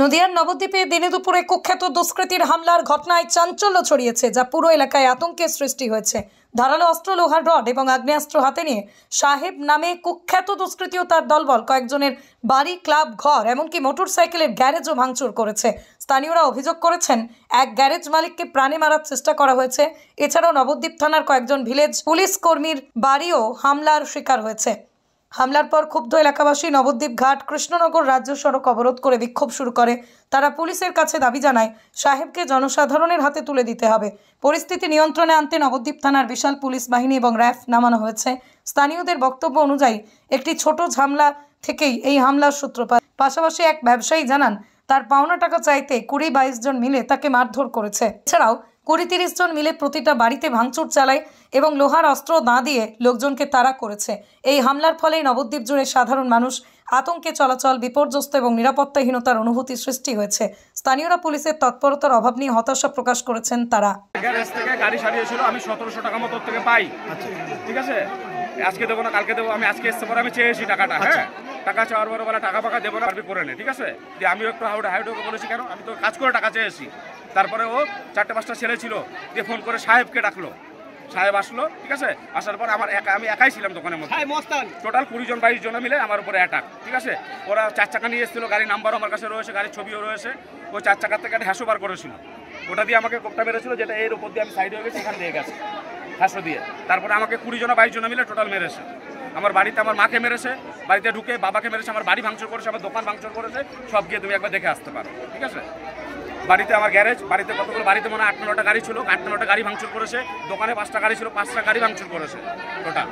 নদিয়ার নবদ্বীপে দিনে দুপুরে কুখ্যাত দুষ্কৃতীর হামলার ঘটনায় চাঞ্চল্য ছড়িয়েছে, যা পুরো এলাকায় আতঙ্কের সৃষ্টি হয়েছে। ধারালো অস্ত্র, লোহার রড এবং আগ্নেয়াস্ত্র হাতে নিয়ে সাহেব নামে কুখ্যাত দুষ্কৃতী ও তার দলবল কয়েকজনের বাড়ি, ক্লাব, ঘর, এমনকি মোটরসাইকেলের গ্যারেজও ভাঙচুর করেছে। স্থানীয়রা অভিযোগ করেছেন, এক গ্যারেজ মালিককে প্রাণে মারার চেষ্টা করা হয়েছে। এছাড়াও নবদ্বীপ থানার কয়েকজন ভিলেজ পুলিশ কর্মীর বাড়িও হামলার শিকার হয়েছে। হামলার পর ক্ষুব্ধ এলাকাবাসী নবদ্বীপ ঘাট কৃষ্ণনগর রাজ্য সড়ক অবরোধ করে বিক্ষোভ শুরু করে। তারা পুলিশের কাছে দাবি জানায়, সাহেবকে জনসাধারণের হাতে তুলে দিতে হবে। পরিস্থিতি নিয়ন্ত্রণে আনতে নবদ্বীপ থানার বিশাল পুলিশ বাহিনী এবং র্যাফ নামানো হয়েছে। স্থানীয়দের বক্তব্য অনুযায়ী একটি ছোট ঝামেলা থেকেই এই হামলার সূত্রপাত। পাশাপাশি এক ব্যবসায়ী জানান, তার পাওনা টাকা চাইতে 20-22 জন মিলে তাকে মারধর করেছে। এছাড়াও 20-30 জন মিলে প্রতিটা বাড়িতে ভাঙচুর চালায় এবং লোহার অস্ত্র না দিয়ে লোকজনকে তাড়া করেছে। এই হামলার ফলে নবদ্বীপ জুড়ে সাধারণ মানুষ আতঙ্কে চলাচল, বিপর্যস্ত এবং নিরাপত্তাহীনতার অনুভূতি সৃষ্টি হয়েছে। স্থানীয়রা পুলিশের তৎপরতার অভাব নিয়ে হতাশা প্রকাশ করেছেন তারা। গ্যারেজ থেকে গাড়ি সারিয়েছিল, আমি 1700 টাকা মতো থেকে পাই। ঠিক আছে, আজকে দেবো না কালকে দেবো। আমি আজকে এসে পরে আমি চেয়েছি টাকাটা। হ্যাঁ, টাকা চাওয়ার পরে বলে টাকা ফাঁকা দেবো না, আপনি করে নে। ঠিক আছে, যে আমিও একটু হাউডে বলেছি, কেন আমি তো কাজ করে টাকা চেয়েছি। তারপরে ও 4-5টা ছেলে ছিল, দিয়ে ফোন করে সাহেবকে ডাকলো। সাহেব আসলো, ঠিক আছে। আসার পর আমি একাই ছিলাম দোকানের মধ্যে। টোটাল 20-22 জন মিলে আমার উপরে অ্যাটাক। ঠিক আছে, ওরা 4 চাকা নিয়ে এসেছিল, গাড়ির নাম্বারও আমার কাছে রয়েছে, গাড়ির ছবিও রয়েছে। ওই 4 চাকার থেকে একটা হ্যাসো বার করেছিল, ওটা দিয়ে আমাকে কোপটা মেরেছিল, যেটা এর উপর দিয়ে আমি সাইড হয়ে গেছি, এখান দিয়ে গেছে হ্যাসো দিয়ে। তারপরে আমাকে 20-22 জন মিলে টোটাল মেরেছে। আমার বাড়িতে আমার মাকে মেরেছে, বাড়িতে ঢুকে বাবাকে মেরেছে, আমার বাড়ি ভাঙচুর করেছে, আমার দোকান ভাঙচুর করেছে। সব গিয়ে তুমি একবার দেখে আসতে পারো। ঠিক আছে, বাড়িতে আমার গ্যারেজ, বাড়িতে কতগুলো, বাড়িতে মনে হয় 8-9টা গাড়ি ছিল, 8-9টা গাড়ি ভাঙচুর করেছে। দোকানে 5টা গাড়ি ছিল, 5টা গাড়ি ভাঙচুর করেছে টোটাল।